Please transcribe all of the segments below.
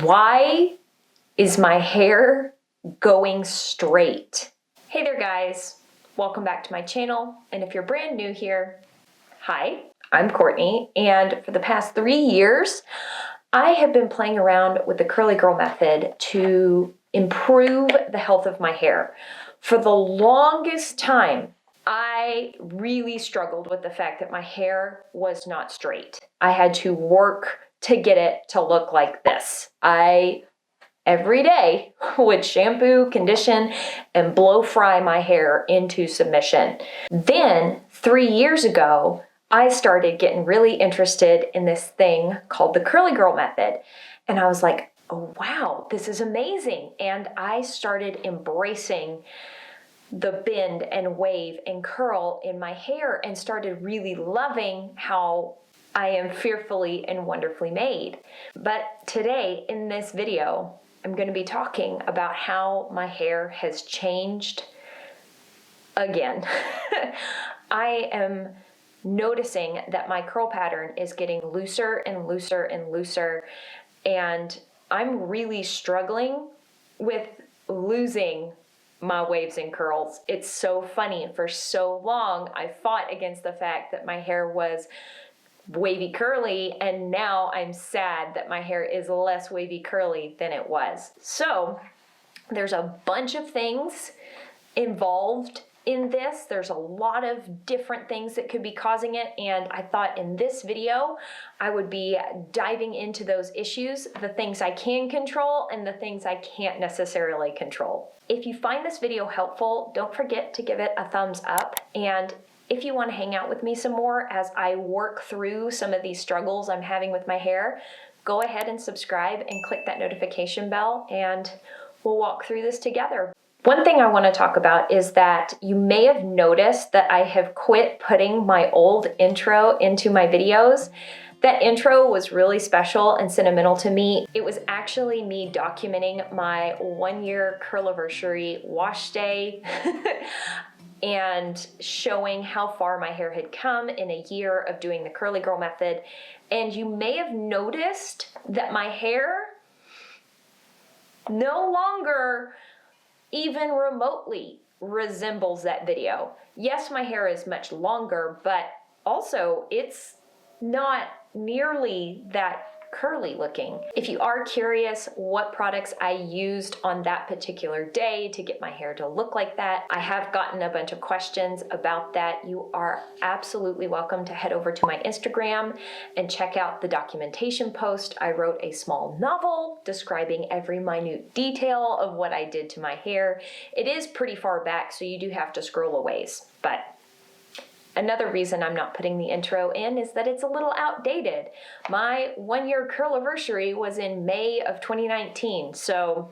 Why is my hair going straight? Hey there guys, welcome back to my channel. And if you're brand new here, hi, I'm Courtney. And for the past 3 years, I have been playing around with the curly girl method to improve the health of my hair. For the longest time, I really struggled with the fact that my hair was not straight. I had to work to get it to look like this. I, every day, would shampoo, condition, and blow fry my hair into submission. Then, 3 years ago, I started getting really interested in this thing called the curly girl method. And I was like, oh wow, this is amazing. And I started embracing the bend and wave and curl in my hair and started really loving how I am fearfully and wonderfully made. But today in this video, I'm going to be talking about how my hair has changed again. I am noticing that my curl pattern is getting looser and looser and looser, and I'm really struggling with losing my waves and curls. It's so funny. For so long, I fought against the fact that my hair was wavy curly, and now I'm sad that my hair is less wavy curly than it was. So there's a bunch of things involved in this. There's a lot of different things that could be causing it, and I thought in this video I would be diving into those issues, the things I can control and the things I can't necessarily control. If you find this video helpful, don't forget to give it a thumbs up, and if you want to hang out with me some more as I work through some of these struggles I'm having with my hair, go ahead and subscribe and click that notification bell, and we'll walk through this together. One thing I want to talk about is that you may have noticed that I have quit putting my old intro into my videos. That intro was really special and sentimental to me. It was actually me documenting my 1-year curliversary wash day and showing how far my hair had come in a year of doing the curly girl method. And you may have noticed that my hair no longer even remotely resembles that video. Yes, my hair is much longer, but also it's not nearly that curly looking. If you are curious what products I used on that particular day to get my hair to look like that, I have gotten a bunch of questions about that. You are absolutely welcome to head over to my Instagram and check out the documentation post. I wrote a small novel describing every minute detail of what I did to my hair. It is pretty far back, so you do have to scroll a ways, but another reason I'm not putting the intro in is that it's a little outdated. My 1-year curliversary was in May of 2019, so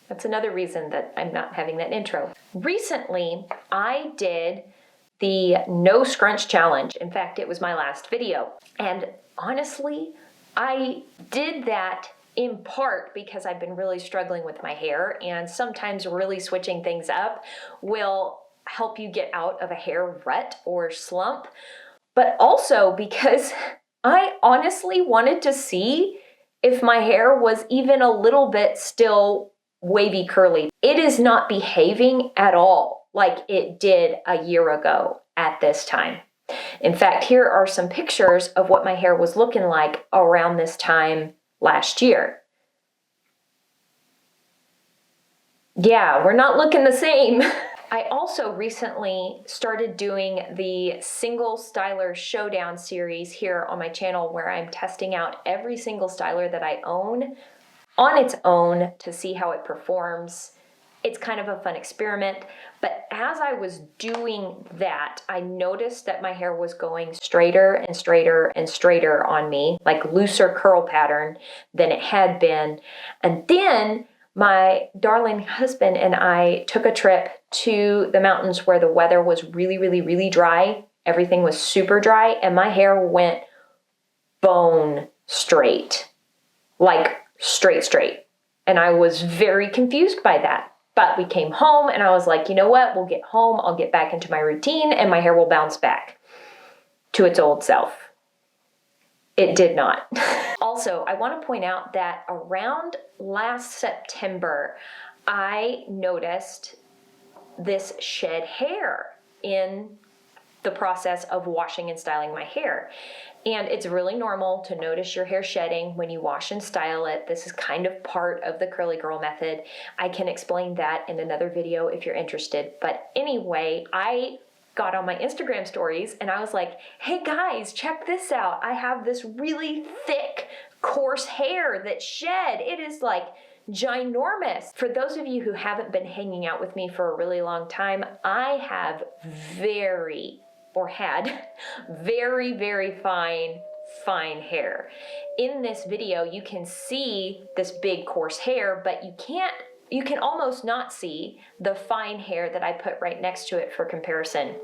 that's another reason that I'm not having that intro. Recently, I did the No Scrunch Challenge. In fact, it was my last video. And honestly, I did that in part because I've been really struggling with my hair, and sometimes really switching things up will help you get out of a hair rut or slump, but also because I honestly wanted to see if my hair was even a little bit still wavy curly. It is not behaving at all like it did a year ago at this time. In fact, here are some pictures of what my hair was looking like around this time last year. Yeah, we're not looking the same. I also recently started doing the Single Styler Showdown series here on my channel, where I'm testing out every single styler that I own on its own to see how it performs. It's kind of a fun experiment, but as I was doing that, I noticed that my hair was going straighter and straighter and straighter on me, like looser curl pattern than it had been. And then my darling husband and I took a trip to the mountains where the weather was really, really, really dry. Everything was super dry, and my hair went bone straight, like straight. And I was very confused by that. But we came home and I was like, you know what? We'll get home, I'll get back into my routine, and my hair will bounce back to its old self. It did not. Also, I want to point out that around last September, I noticed this shed hair in the process of washing and styling my hair. And it's really normal to notice your hair shedding when you wash and style it. This is kind of part of the curly girl method. I can explain that in another video if you're interested. But anyway, I got on my Instagram stories and I was like, hey guys, check this out. I have this really thick, coarse hair that shed. It is like ginormous. For those of you who haven't been hanging out with me for a really long time, I have had very, very fine hair. In this video, you can see this big coarse hair, but you can almost not see the fine hair that I put right next to it for comparison.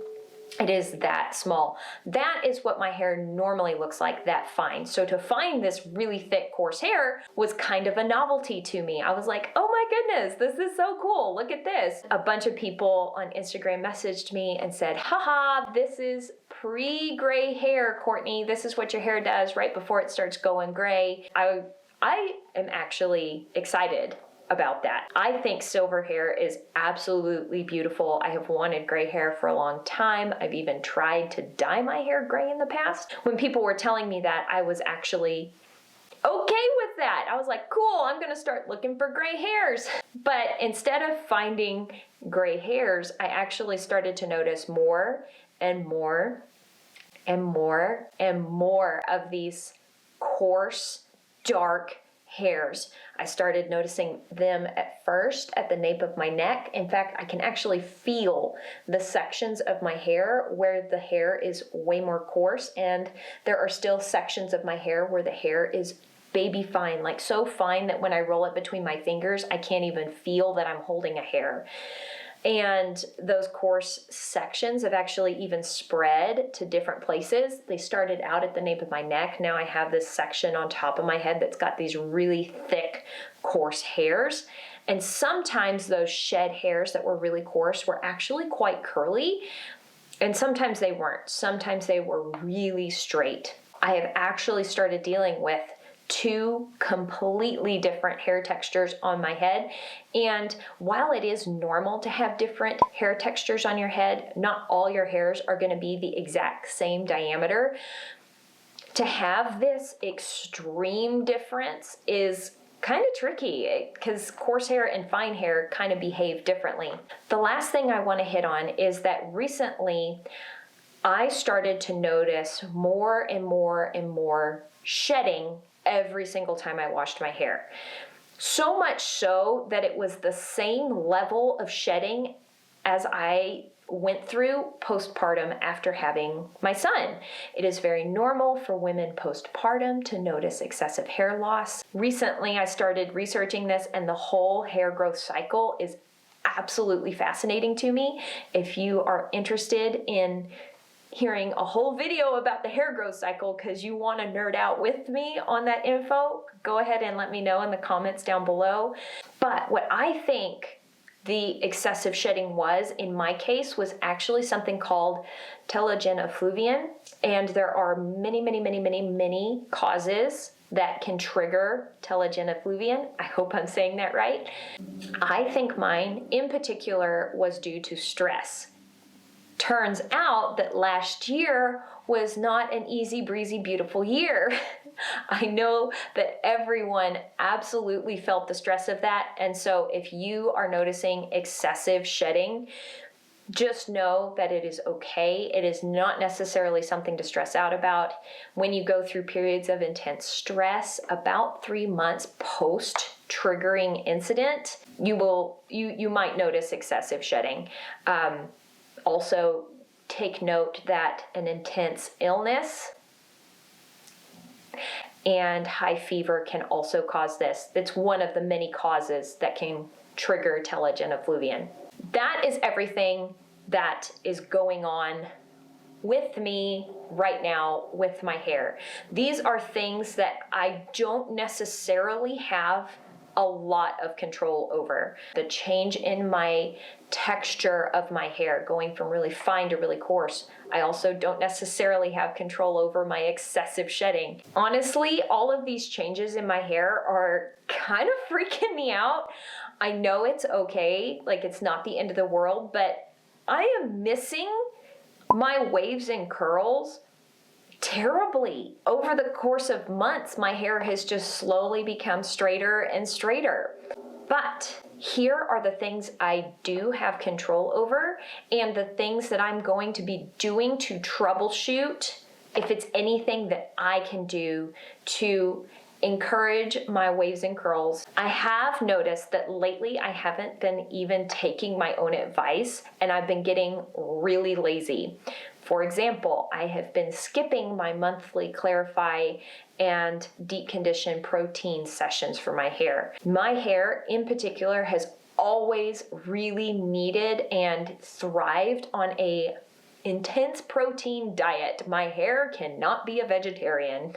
It is that small. That is what my hair normally looks like, that fine. So to find this really thick, coarse hair was kind of a novelty to me. I was like, oh my goodness, this is so cool. Look at this. A bunch of people on Instagram messaged me and said, haha, this is pre-gray hair, Courtney. This is what your hair does right before it starts going gray. I am actually excited about that. I think silver hair is absolutely beautiful. I have wanted gray hair for a long time. I've even tried to dye my hair gray in the past. When people were telling me that, I was actually okay with that. I was like, cool, I'm gonna start looking for gray hairs. But instead of finding gray hairs, I actually started to notice more and more and more and more of these coarse, dark hairs. I started noticing them at first at the nape of my neck. In fact, I can actually feel the sections of my hair where the hair is way more coarse, and there are still sections of my hair where the hair is baby fine, like so fine that when I roll it between my fingers, I can't even feel that I'm holding a hair. And those coarse sections have actually even spread to different places. They started out at the nape of my neck. Now I have this section on top of my head that's got these really thick, coarse hairs. And sometimes those shed hairs that were really coarse were actually quite curly. And sometimes they weren't. Sometimes they were really straight. I have actually started dealing with two completely different hair textures on my head. And while it is normal to have different hair textures on your head, not all your hairs are going to be the exact same diameter. To have this extreme difference is kind of tricky because coarse hair and fine hair kind of behave differently. The last thing I want to hit on is that recently I started to notice more and more and more shedding every single time I washed my hair. So much so that it was the same level of shedding as I went through postpartum after having my son. It is very normal for women postpartum to notice excessive hair loss. Recently, I started researching this, and the whole hair growth cycle is absolutely fascinating to me. If you are interested in hearing a whole video about the hair growth cycle because you want to nerd out with me on that info, go ahead and let me know in the comments down below. But what I think the excessive shedding was, in my case, was actually something called telogen effluvium. And there are many causes that can trigger telogen effluvium. I hope I'm saying that right. I think mine in particular was due to stress. Turns out that last year was not an easy breezy, beautiful year. I know that everyone absolutely felt the stress of that. And so if you are noticing excessive shedding, just know that it is okay. It is not necessarily something to stress out about. When you go through periods of intense stress, about 3 months post triggering incident, you might notice excessive shedding. Also, take note that an intense illness and high fever can also cause this. It's one of the many causes that can trigger telogen effluvium. That is everything that is going on with me right now with my hair. These are things that I don't necessarily have a lot of control over. The change in my texture of my hair, going from really fine to really coarse. I also don't necessarily have control over my excessive shedding. Honestly, all of these changes in my hair are kind of freaking me out. I know it's okay, like it's not the end of the world, but I am missing my waves and curls terribly. Over the course of months, my hair has just slowly become straighter and straighter. But here are the things I do have control over and the things that I'm going to be doing to troubleshoot if it's anything that I can do to encourage my waves and curls. I have noticed that lately I haven't been even taking my own advice and I've been getting really lazy. For example, I have been skipping my monthly clarify and deep condition protein sessions for my hair. My hair in particular has always really needed and thrived on a intense protein diet. My hair cannot be a vegetarian.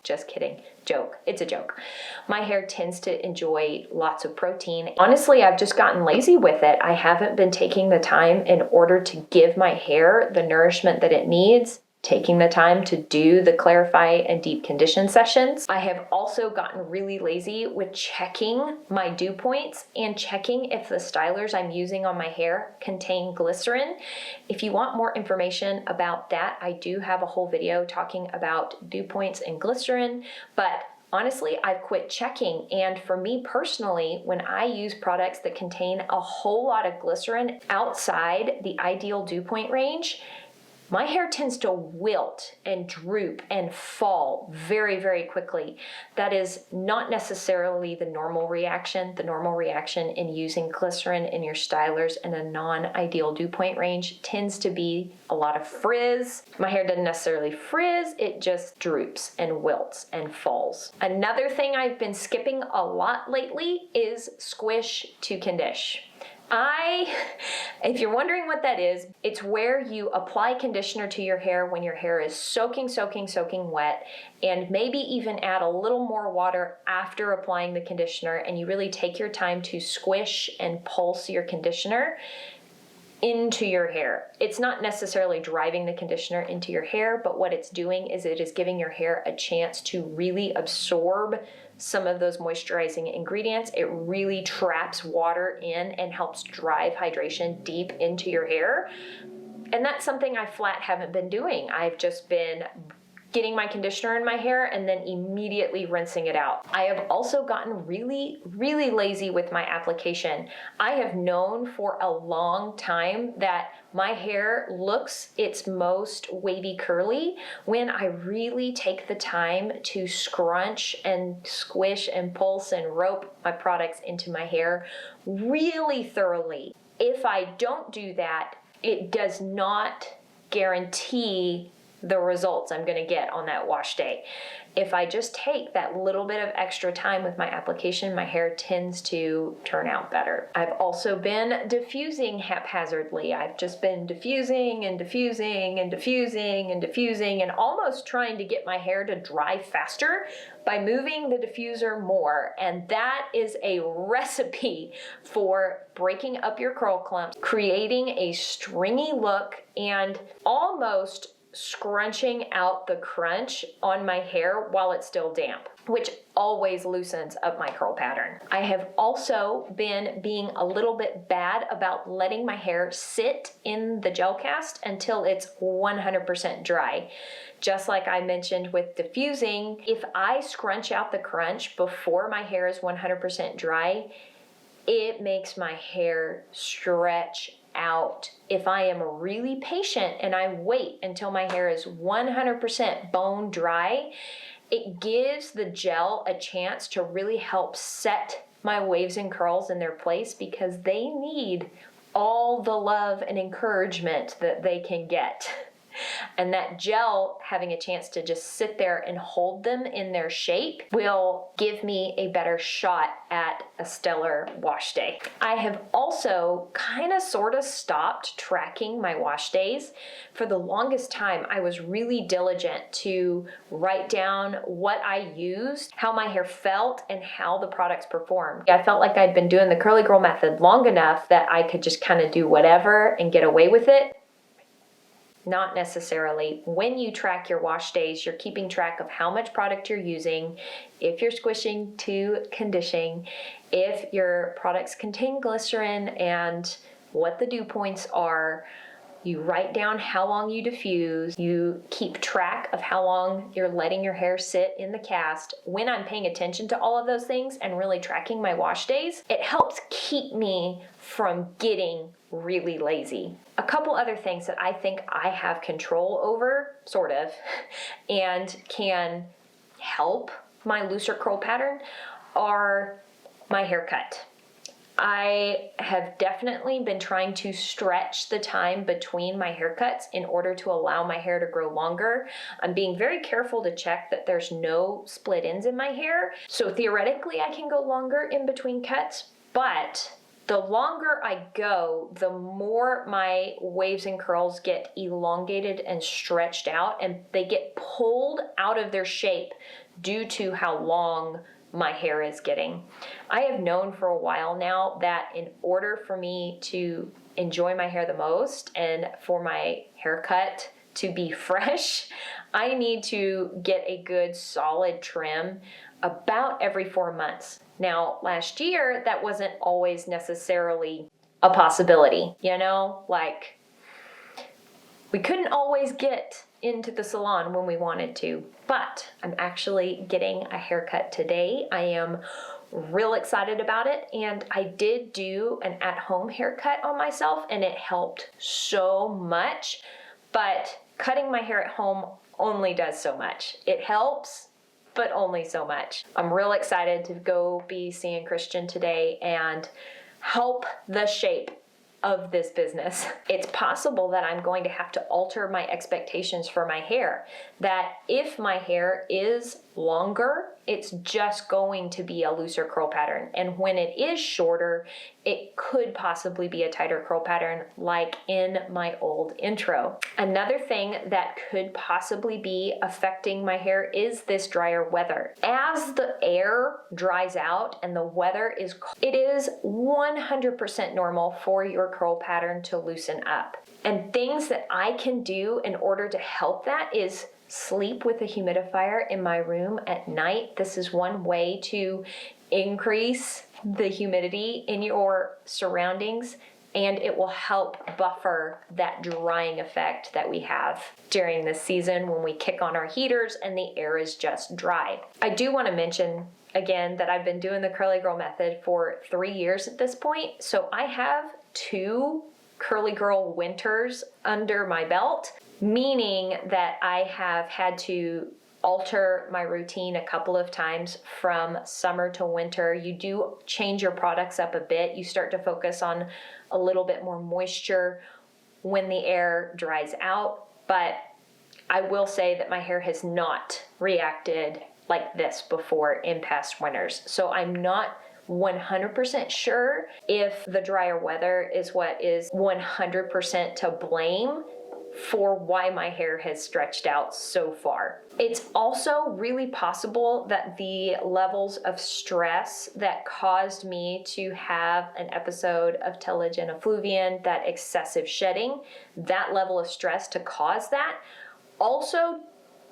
Just kidding. Joke. It's a joke. My hair tends to enjoy lots of protein. Honestly, I've just gotten lazy with it. I haven't been taking the time in order to give my hair the nourishment that it needs, taking the time to do the clarify and deep condition sessions. I have also gotten really lazy with checking my dew points and checking if the stylers I'm using on my hair contain glycerin. If you want more information about that, I do have a whole video talking about dew points and glycerin, but honestly, I've quit checking. And for me personally, when I use products that contain a whole lot of glycerin outside the ideal dew point range, my hair tends to wilt and droop and fall very, very quickly. That is not necessarily the normal reaction. The normal reaction in using glycerin in your stylers in a non-ideal dew point range tends to be a lot of frizz. My hair doesn't necessarily frizz, it just droops and wilts and falls. Another thing I've been skipping a lot lately is squish to condition. If you're wondering what that is, it's where you apply conditioner to your hair when your hair is soaking wet, and maybe even add a little more water after applying the conditioner, and you really take your time to squish and pulse your conditioner into your hair. It's not necessarily driving the conditioner into your hair, but what it's doing is it is giving your hair a chance to really absorb some of those moisturizing ingredients. It really traps water in and helps drive hydration deep into your hair. And that's something I flat haven't been doing. I've just been getting my conditioner in my hair and then immediately rinsing it out. I have also gotten really, really lazy with my application. I have known for a long time that my hair looks its most wavy curly when I really take the time to scrunch and squish and pulse and rope my products into my hair really thoroughly. If I don't do that, it does not guarantee the results I'm going to get on that wash day. If I just take that little bit of extra time with my application, my hair tends to turn out better. I've also been diffusing haphazardly. I've just been diffusing and diffusing and diffusing and diffusing and almost trying to get my hair to dry faster by moving the diffuser more. And that is a recipe for breaking up your curl clumps, creating a stringy look, and almost scrunching out the crunch on my hair while it's still damp, which always loosens up my curl pattern. I have also been being a little bit bad about letting my hair sit in the gel cast until it's 100% dry. Just like I mentioned with diffusing, if I scrunch out the crunch before my hair is 100% dry, it makes my hair stretch out. If I am really patient and I wait until my hair is 100% bone dry, it gives the gel a chance to really help set my waves and curls in their place, because they need all the love and encouragement that they can get. And that gel, having a chance to just sit there and hold them in their shape, will give me a better shot at a stellar wash day. I have also kind of sort of stopped tracking my wash days. For the longest time, I was really diligent to write down what I used, how my hair felt, and how the products performed. I felt like I'd been doing the curly girl method long enough that I could just kind of do whatever and get away with it. Not necessarily. When you track your wash days, you're keeping track of how much product you're using, if you're squishing to conditioning, if your products contain glycerin, and what the dew points are. You write down how long you diffuse. You keep track of how long you're letting your hair sit in the cast. When I'm paying attention to all of those things and really tracking my wash days, it helps keep me from getting really lazy. A couple other things that I think I have control over, sort of, and can help my looser curl pattern are my haircut. I have definitely been trying to stretch the time between my haircuts in order to allow my hair to grow longer. I'm being very careful to check that there's no split ends in my hair. So theoretically, I can go longer in between cuts, but the longer I go, the more my waves and curls get elongated and stretched out, and they get pulled out of their shape due to how long my hair is getting. I have known for a while now that in order for me to enjoy my hair the most and for my haircut to be fresh, I need to get a good solid trim about every 4 months. Now, last year, that wasn't always necessarily a possibility, like we couldn't always get into the salon when we wanted to, but I'm actually getting a haircut today. I am real excited about it, and I did do an at-home haircut on myself, and it helped so much, but cutting my hair at home only does so much. It helps, but only so much. I'm real excited to go be seeing Christian today and help the shape of this business. It's possible that I'm going to have to alter my expectations for my hair. That if my hair is longer, it's just going to be a looser curl pattern. And when it is shorter, it could possibly be a tighter curl pattern like in my old intro. Another thing that could possibly be affecting my hair is this drier weather. As the air dries out and the weather is cold, it is 100% normal for your curl pattern to loosen up. And things that I can do in order to help that is sleep with a humidifier in my room at night. This is one way to increase the humidity in your surroundings, and it will help buffer that drying effect that we have during this season when we kick on our heaters and the air is just dry. I do want to mention again that I've been doing the Curly Girl method for 3 years at this point, so I have 2 Curly Girl winters under my belt, meaning that I have had to alter my routine a couple of times from summer to winter. You do change your products up a bit. You start to focus on a little bit more moisture when the air dries out, but I will say that my hair has not reacted like this before in past winters. So I'm not 100% sure if the drier weather is what is 100% to blame for why my hair has stretched out so far. It's also really possible that the levels of stress that caused me to have an episode of telogen effluvian, that excessive shedding, that level of stress to cause that, also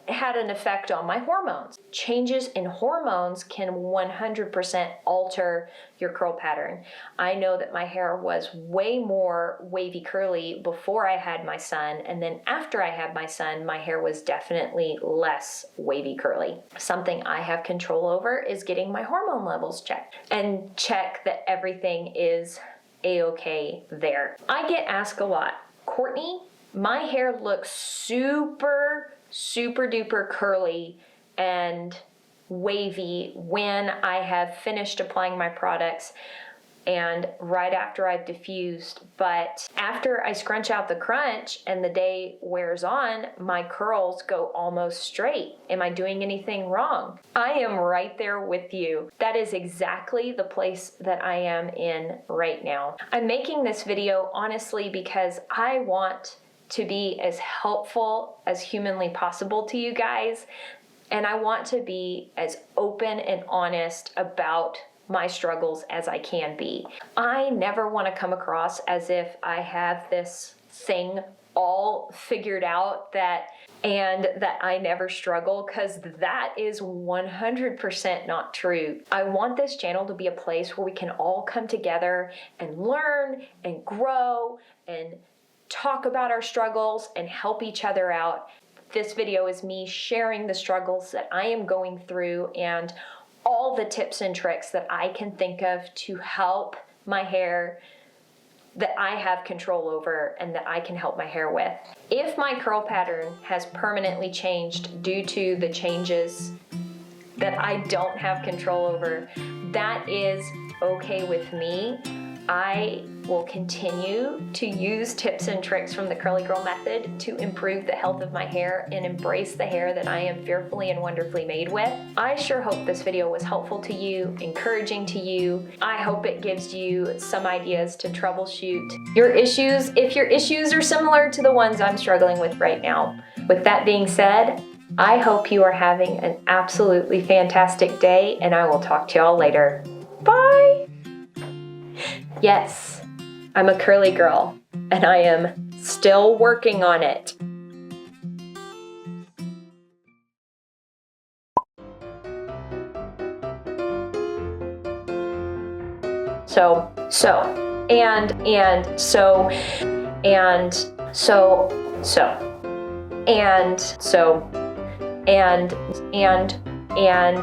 had an effect on my hormones. Changes in hormones can 100% alter your curl pattern. I know that my hair was way more wavy curly before I had my son, and then after I had my son, my hair was definitely less wavy curly. Something I have control over is getting my hormone levels checked and check that everything is a-okay there. I get asked a lot, Courtney, my hair looks super duper curly and wavy when I have finished applying my products. and right after I've diffused. But after I scrunch out the crunch and the day wears on, my curls go almost straight. Am I doing anything wrong? I am right there with you. That is exactly the place that I am in right now. I'm making this video honestly because I want to be as helpful as humanly possible to you guys, and I want to be as open and honest about my struggles as I can be. I never want to come across as if I have this thing all figured out and that I never struggle, because that is 100% not true. I want this channel to be a place where we can all come together and learn and grow and talk about our struggles and help each other out. This video is me sharing the struggles that I am going through and all the tips and tricks that I can think of to help my hair, that I have control over and that I can help my hair with. If my curl pattern has permanently changed due to the changes that I don't have control over, that is okay with me. I will continue to use tips and tricks from the Curly Girl method to improve the health of my hair and embrace the hair that I am fearfully and wonderfully made with. I sure hope this video was helpful to you, encouraging to you. I hope it gives you some ideas to troubleshoot your issues if your issues are similar to the ones I'm struggling with right now. With that being said, I hope you are having an absolutely fantastic day, and I will talk to y'all later. Bye! Yes, I'm a curly girl, and I am still working on it. And